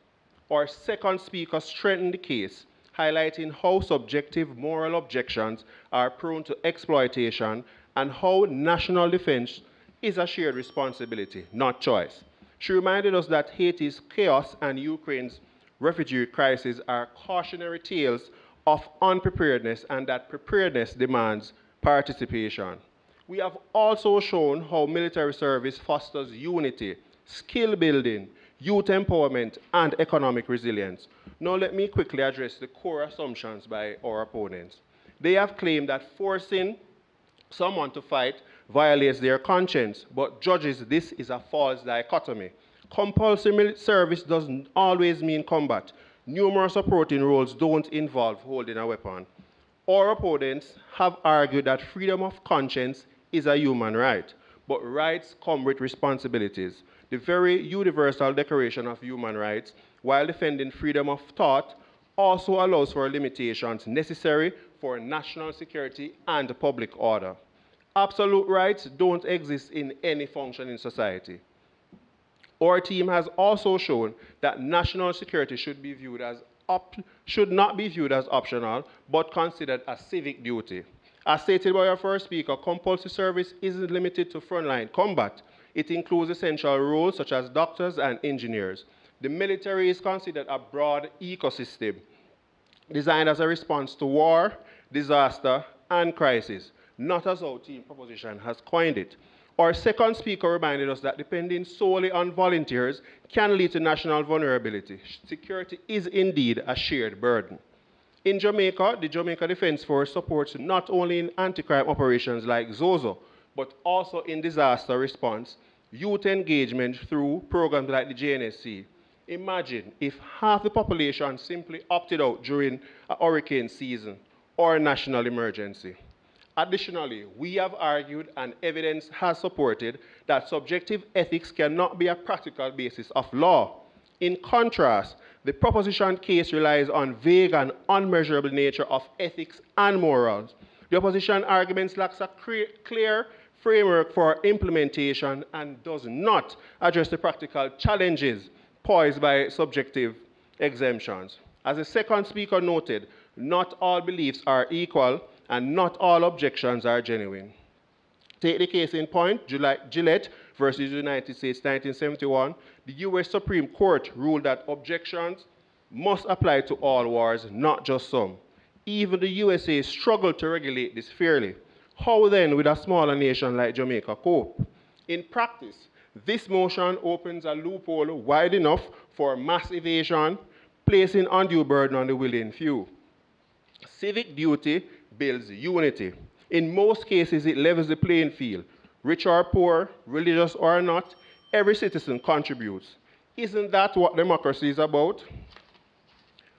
Our second speaker strengthened the case, highlighting how subjective moral objections are prone to exploitation and how national defense is a shared responsibility, not choice. She reminded us that Haiti's chaos and Ukraine's refugee crisis are cautionary tales of unpreparedness and that preparedness demands participation. We have also shown how military service fosters unity, skill building, youth empowerment, and economic resilience. Now let me quickly address the core assumptions by our opponents. They have claimed that forcing someone to fight violates their conscience, but judges, this is a false dichotomy. Compulsory service doesn't always mean combat. Numerous supporting roles don't involve holding a weapon. Our opponents have argued that freedom of conscience is a human right, but rights come with responsibilities. The very Universal Declaration of Human Rights, while defending freedom of thought, also allows for limitations necessary for national security and public order. Absolute rights don't exist in any functioning society. Our team has also shown that national security should not be viewed as optional, but considered a civic duty. As stated by our first speaker, compulsory service isn't limited to frontline combat. It includes essential roles such as doctors and engineers. The military is considered a broad ecosystem designed as a response to war, disaster, and crisis, not as our team proposition has coined it. Our second speaker reminded us that depending solely on volunteers can lead to national vulnerability. Security is indeed a shared burden. In Jamaica, the Jamaica Defense Force supports not only in anti-crime operations like Zozo, but also in disaster response, youth engagement through programs like the JNSC. Imagine if half the population simply opted out during a hurricane season or a national emergency. Additionally, we have argued and evidence has supported that subjective ethics cannot be a practical basis of law. In contrast, the proposition case relies on vague and unmeasurable nature of ethics and morals. The opposition arguments lacks a clear framework for implementation and does not address the practical challenges posed by subjective exemptions. As the second speaker noted, not all beliefs are equal and not all objections are genuine. Take the case in point, Gillette versus United States, 1971. The US Supreme Court ruled that objections must apply to all wars, not just some. Even the USA struggled to regulate this fairly. How then would a smaller nation like Jamaica cope? In practice, this motion opens a loophole wide enough for mass evasion, placing undue burden on the willing few. Civic duty builds unity. In most cases, it levels the playing field. Rich or poor, religious or not, every citizen contributes. Isn't that what democracy is about?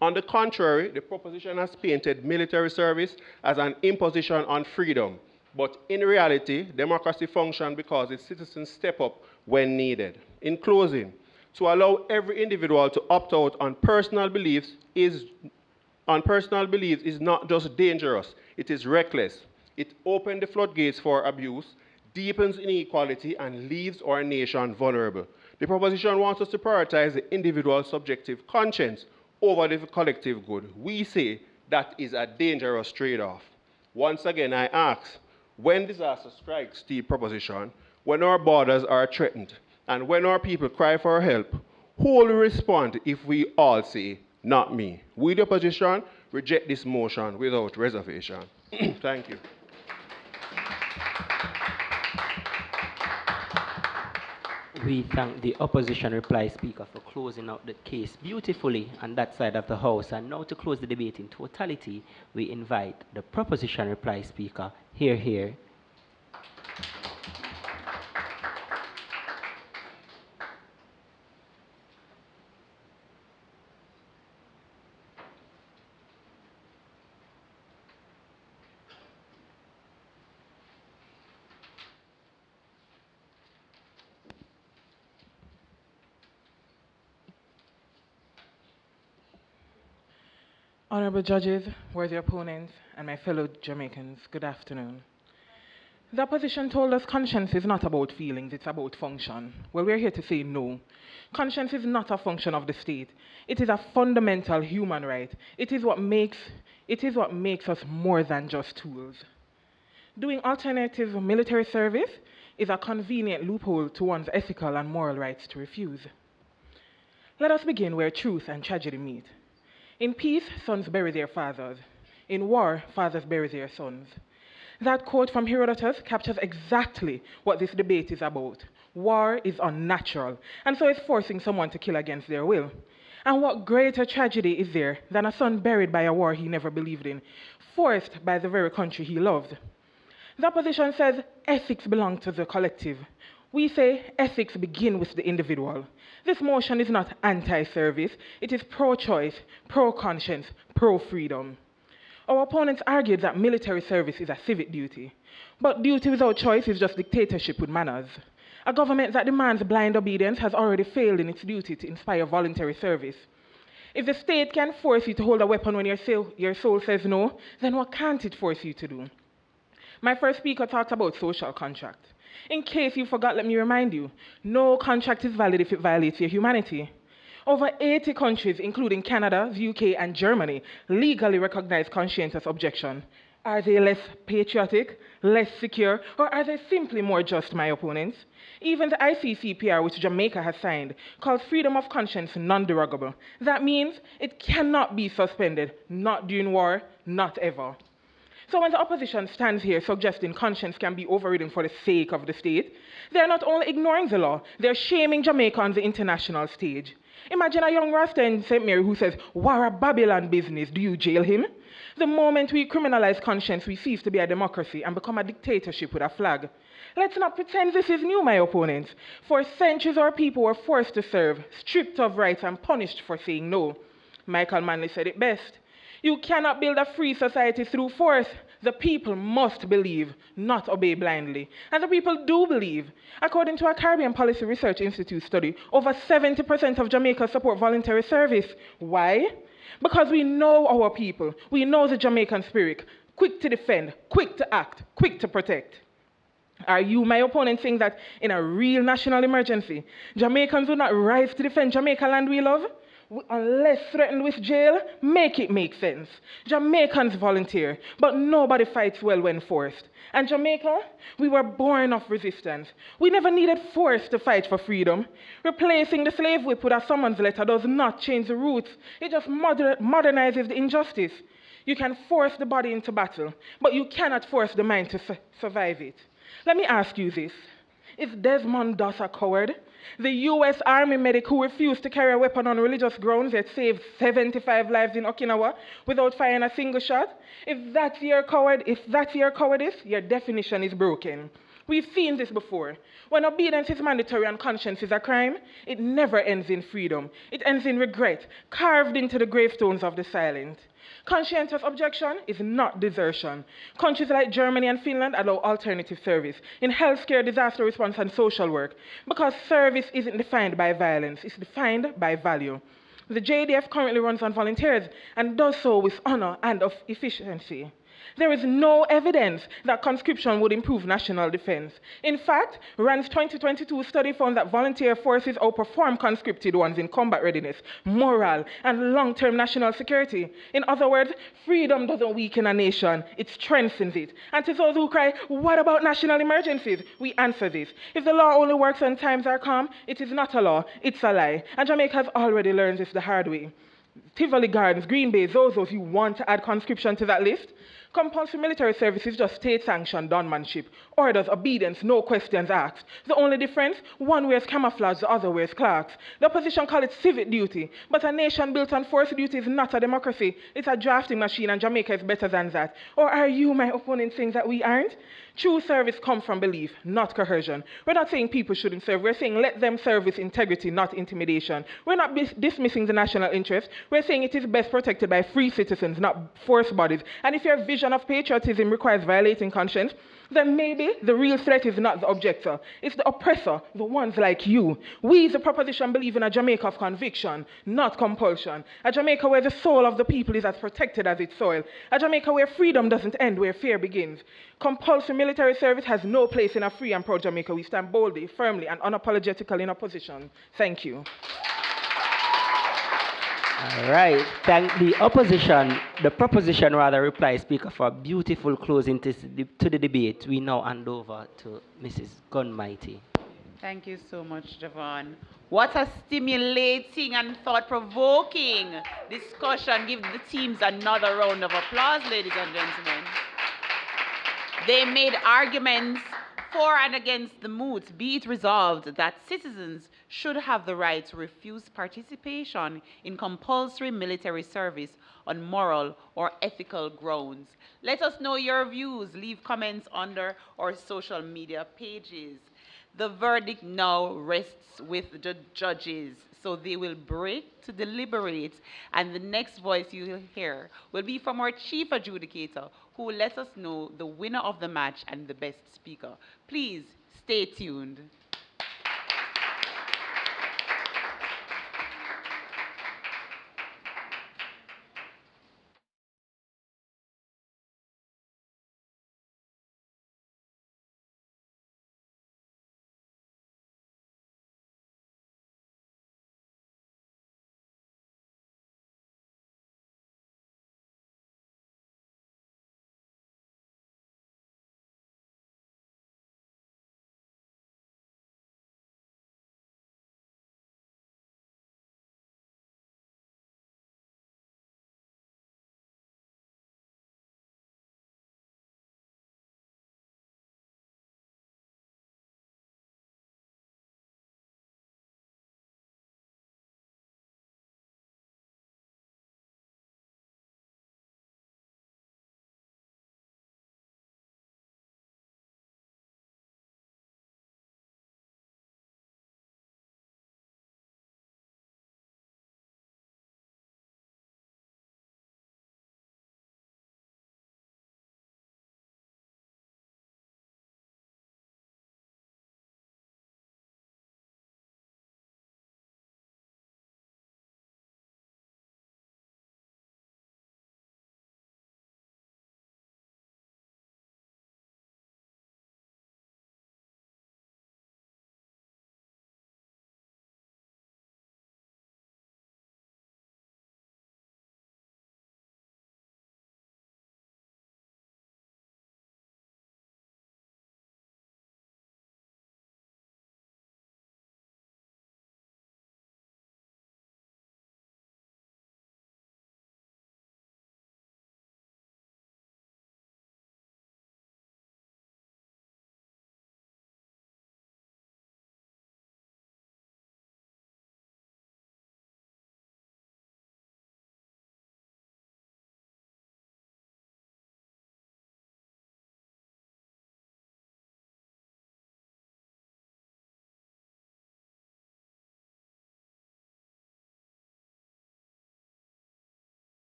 On the contrary, the proposition has painted military service as an imposition on freedom. But in reality, democracy functions because its citizens step up when needed. In closing, to allow every individual to opt out on personal beliefs is not just dangerous, it is reckless. It opens the floodgates for abuse, deepens inequality, and leaves our nation vulnerable. The proposition wants us to prioritize the individual's subjective conscience over the collective good. We say that is a dangerous trade-off. Once again, I ask, when disaster strikes the proposition, when our borders are threatened, and when our people cry for help, who will respond if we all say, not me? We, the opposition, reject this motion without reservation. Thank you. We thank the opposition reply speaker for closing out the case beautifully on that side of the House. And now to close the debate in totality, we invite the proposition reply speaker, here. Honorable judges, worthy opponents, and my fellow Jamaicans, good afternoon. The opposition told us conscience is not about feelings, it's about function. Well, we're here to say no. Conscience is not a function of the state. It is a fundamental human right. It is what makes us more than just tools. Doing alternative military service is a convenient loophole to one's ethical and moral rights to refuse. Let us begin where truth and tragedy meet. In peace, sons bury their fathers. In war, fathers bury their sons. That quote from Herodotus captures exactly what this debate is about. War is unnatural, and so it's forcing someone to kill against their will. And what greater tragedy is there than a son buried by a war he never believed in, forced by the very country he loved? The opposition says ethics belong to the collective. We say ethics begin with the individual. This motion is not anti-service, it is pro-choice, pro-conscience, pro-freedom. Our opponents argued that military service is a civic duty, but duty without choice is just dictatorship with manners. A government that demands blind obedience has already failed in its duty to inspire voluntary service. If the state can force you to hold a weapon when your soul says no, then what can't it force you to do? My first speaker talked about social contract. In case you forgot, let me remind you, no contract is valid if it violates your humanity. Over 80 countries, including Canada, the UK, and Germany, legally recognize conscientious objection. Are they less patriotic, less secure, or are they simply more just, my opponents? Even the ICCPR, which Jamaica has signed, calls freedom of conscience non-derogable. That means it cannot be suspended, not during war, not ever. So when the opposition stands here suggesting conscience can be overridden for the sake of the state, they're not only ignoring the law, they're shaming Jamaica on the international stage. Imagine a young Rasta in St. Mary who says, "War a Babylon business, do you jail him?" The moment we criminalize conscience, we cease to be a democracy and become a dictatorship with a flag. Let's not pretend this is new, my opponents. For centuries, our people were forced to serve, stripped of rights, and punished for saying no. Michael Manley said it best. You cannot build a free society through force. The people must believe, not obey blindly. And the people do believe. According to a Caribbean Policy Research Institute study, over 70% of Jamaica support voluntary service. Why? Because we know our people. We know the Jamaican spirit. Quick to defend, quick to act, quick to protect. Are you, my opponent, saying that in a real national emergency, Jamaicans will not rise to defend Jamaica land we love? Unless threatened with jail, make it make sense. Jamaicans volunteer, but nobody fights well when forced. And Jamaica, we were born of resistance. We never needed force to fight for freedom. Replacing the slave whip with a summons letter does not change the roots. It just modernizes the injustice. You can force the body into battle, but you cannot force the mind to survive it. Let me ask you this. Is Desmond Doss a coward? The U.S. Army medic who refused to carry a weapon on religious grounds yet saved 75 lives in Okinawa without firing a single shot? If that's your cowardice, your definition is broken. We've seen this before. When obedience is mandatory and conscience is a crime, it never ends in freedom. It ends in regret, carved into the gravestones of the silent. Conscientious objection is not desertion. Countries like Germany and Finland allow alternative service in healthcare, disaster response, and social work because service isn't defined by violence, it's defined by value. The JDF currently runs on volunteers and does so with honor and of efficiency. There is no evidence that conscription would improve national defense. In fact, RAND's 2022 study found that volunteer forces outperform conscripted ones in combat readiness, morale, and long-term national security. In other words, freedom doesn't weaken a nation, it strengthens it. And to those who cry, "What about national emergencies?" we answer this. If the law only works when times are calm, it is not a law, it's a lie. And Jamaica has already learned this the hard way. Tivoli Gardens, Green Bay, Zozos, you want to add conscription to that list? Compulsory military service is just state-sanctioned gunmanship. Orders, obedience, no questions asked. The only difference, one wears camouflage, the other wears clerks. The opposition call it civic duty, but a nation built on forced duty is not a democracy. It's a drafting machine, and Jamaica is better than that. Or are you, my opponent, saying that we aren't? True service comes from belief, not coercion. We're not saying people shouldn't serve. We're saying let them serve with integrity, not intimidation. We're not dismissing the national interest. We're saying it is best protected by free citizens, not forced bodies. And if your vision of patriotism requires violating conscience, then maybe the real threat is not the objector. It's the oppressor, the ones like you. We, the proposition, believe in a Jamaica of conviction, not compulsion. A Jamaica where the soul of the people is as protected as its soil. A Jamaica where freedom doesn't end, where fear begins. Compulsory military service has no place in a free and proud Jamaica. We stand boldly, firmly, and unapologetically in opposition. Thank you. All right. Thank the opposition, the proposition rather, reply speaker for a beautiful closing to the debate. We now hand over to Mrs. Gunmighty. Thank you so much, Javon. What a stimulating and thought-provoking discussion. Give the teams another round of applause, ladies and gentlemen. They made arguments for and against the MOOT. Be it resolved that citizens should have the right to refuse participation in compulsory military service on moral or ethical grounds. Let us know your views. Leave comments under our social media pages. The verdict now rests with the judges, so they will break to deliberate, and the next voice you will hear will be from our chief adjudicator, who will let us know the winner of the match and the best speaker. Please stay tuned.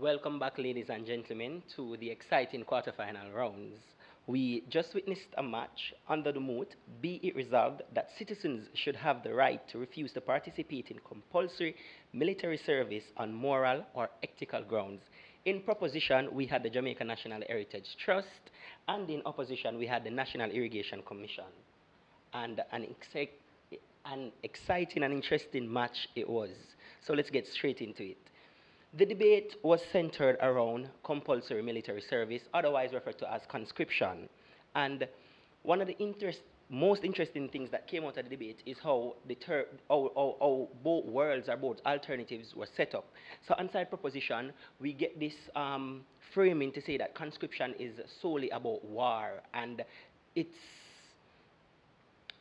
Welcome back, ladies and gentlemen, to the exciting quarterfinal rounds. We just witnessed a match under the MOOT. Be it resolved that citizens should have the right to refuse to participate in compulsory military service on moral or ethical grounds. In proposition, we had the Jamaica National Heritage Trust, and in opposition, we had the National Irrigation Commission. And an exciting and interesting match it was. So let's get straight into it. The debate was centered around compulsory military service, otherwise referred to as conscription. And one of the most interesting things that came out of the debate is how, how both worlds or both alternatives were set up. So on side proposition, we get this framing to say that conscription is solely about war, and it's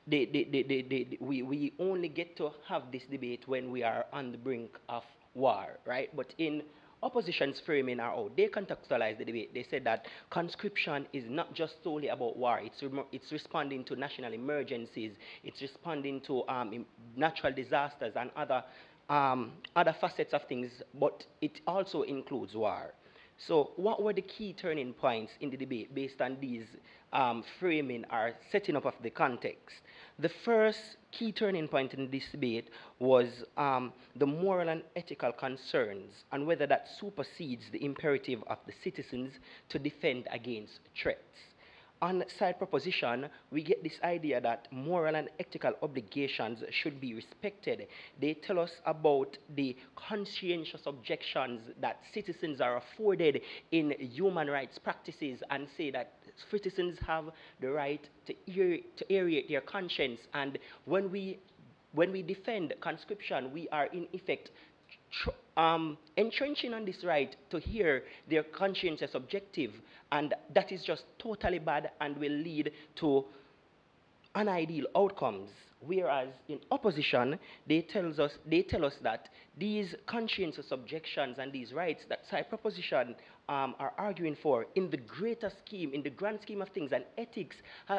we only get to have this debate when we are on the brink of war, right? But in opposition's framing are out, they contextualized the debate. They said that conscription is not just solely about war. It's responding to national emergencies. It's responding to natural disasters and other facets of things, but it also includes war. So what were the key turning points in the debate based on these framing or setting up of the context? The first key turning point in this debate was the moral and ethical concerns and whether that supersedes the imperative of the citizens to defend against threats. On side proposition, we get this idea that moral and ethical obligations should be respected. They tell us about the conscientious objections that citizens are afforded in human rights practices and say that citizens have the right to aerate their conscience. And when we defend conscription, we are in effect entrenching on this right to hear their conscientious objective, and that is just totally bad and will lead to unideal outcomes. Whereas in opposition, they tell us that these conscientious objections and these rights that side proposition are arguing for in the greater scheme, in the grand scheme of things, and ethics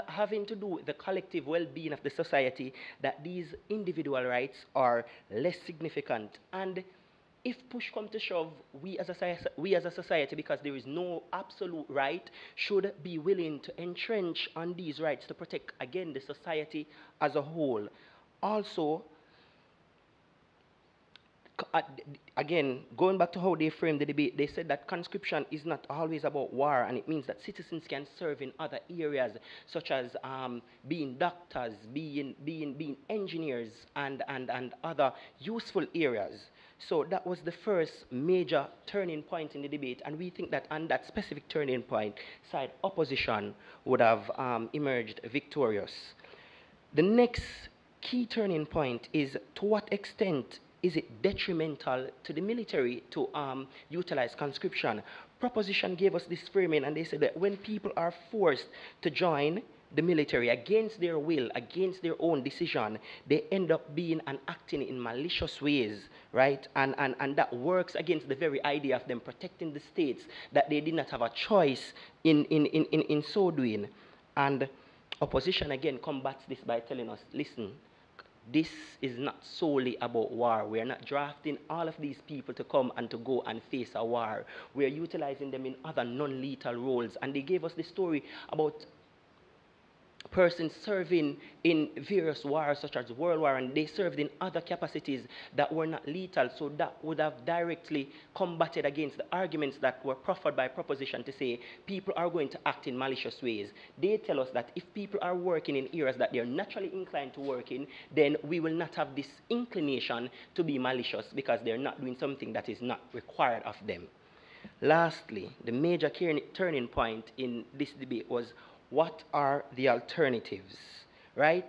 having to do with the collective well-being of the society, that these individual rights are less significant. And if push comes to shove, we as a society, because there is no absolute right, should be willing to entrench on these rights to protect, again, the society as a whole. Also, again, going back to how they framed the debate, they said that conscription is not always about war, and it means that citizens can serve in other areas, such as being doctors, being engineers, and other useful areas. So that was the first major turning point in the debate, and we think that on that specific turning point, side opposition would have emerged victorious. The next key turning point is to what extent is it detrimental to the military to utilize conscription? Proposition gave us this framing, and they said that when people are forced to join the military against their will, against their own decision, they end up being and acting in malicious ways, right? And that works against the very idea of them protecting the states, that they did not have a choice in so doing. And opposition again combats this by telling us, listen, this is not solely about war. We are not drafting all of these people to come and to go and face a war. We are utilizing them in other non-lethal roles. And they gave us the story about persons serving in various wars, such as World War, and they served in other capacities that were not lethal. So that would have directly combated against the arguments that were proffered by proposition to say people are going to act in malicious ways. They tell us that if people are working in areas that they're naturally inclined to work in, then we will not have this inclination to be malicious because they're not doing something that is not required of them. Lastly, the major turning point in this debate was, what are the alternatives, right?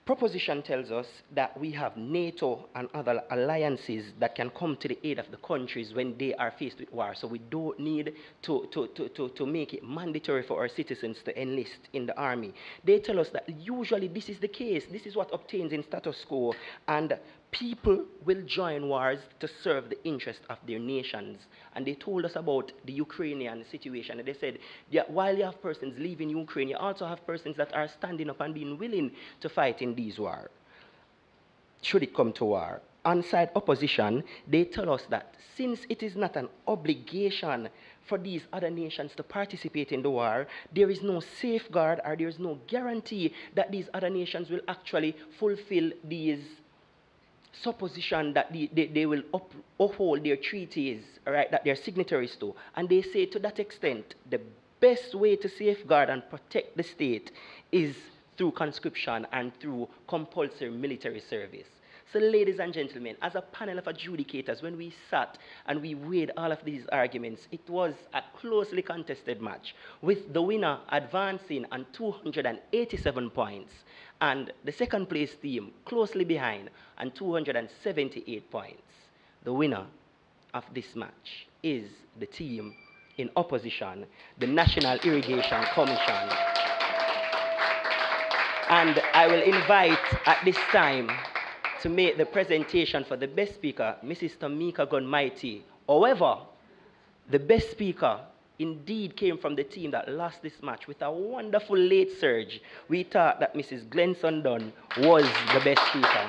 Proposition tells us that we have NATO and other alliances that can come to the aid of the countries when they are faced with war. So we don't need to make it mandatory for our citizens to enlist in the army. They tell us that usually this is the case. This is what obtains in status quo. And people will join wars to serve the interest of their nations. And they told us about the Ukrainian situation. And they said, yeah, while you have persons leaving Ukraine, you also have persons that are standing up and being willing to fight in these wars, should it come to war. on-side opposition, they tell us that since it is not an obligation for these other nations to participate in the war, there is no safeguard or there is no guarantee that these other nations will actually fulfill these supposition that they will uphold their treaties, right, that they're signatories to. And they say to that extent, the best way to safeguard and protect the state is through conscription and through compulsory military service. So ladies and gentlemen, as a panel of adjudicators, when we sat and we weighed all of these arguments, it was a closely contested match, with the winner advancing on 287 points, and the second place team closely behind on 278 points. The winner of this match is the team in opposition, the National Irrigation Commission. And I will invite at this time to make the presentation for the best speaker, Mrs. Tamika Gunmighty. However, the best speaker indeed came from the team that lost this match with a wonderful late surge. We thought that Mrs. Glenson Dunn was the best speaker.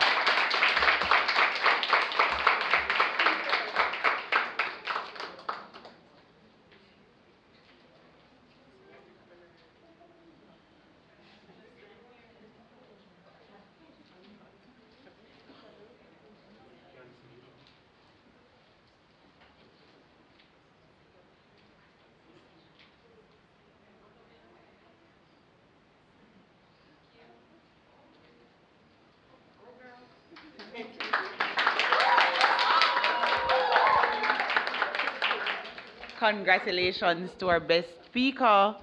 Congratulations to our best speaker.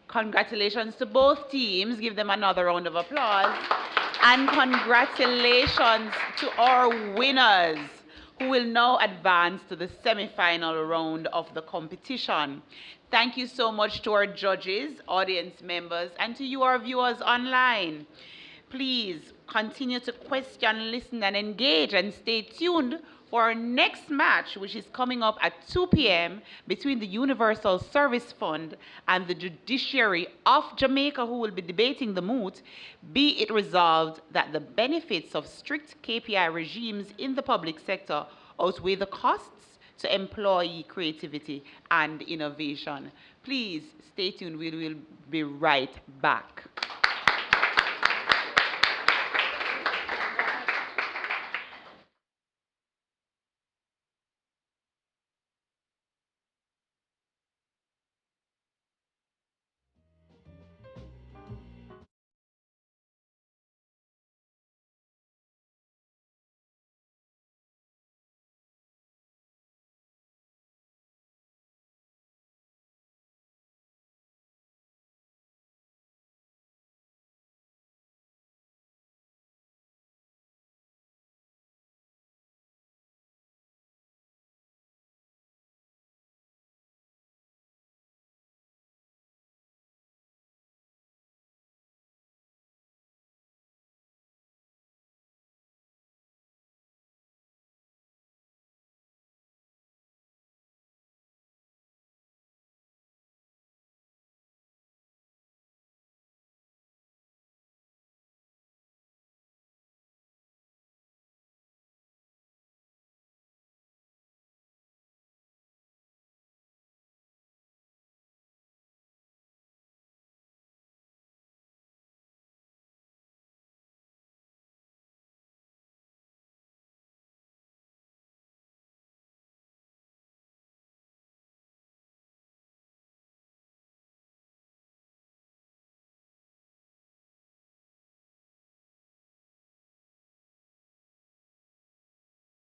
Congratulations to both teams. Give them another round of applause. And congratulations to our winners, who will now advance to the semi-final round of the competition. Thank you so much to our judges, audience members, and to you, our viewers online. Please continue to question, listen, and engage, and stay tuned for our next match, which is coming up at 2 p.m. between the Universal Service Fund and the Judiciary of Jamaica, who will be debating the MOOT. Be it resolved that the benefits of strict KPI regimes in the public sector outweigh the costs to employee creativity and innovation. Please stay tuned. We will be right back.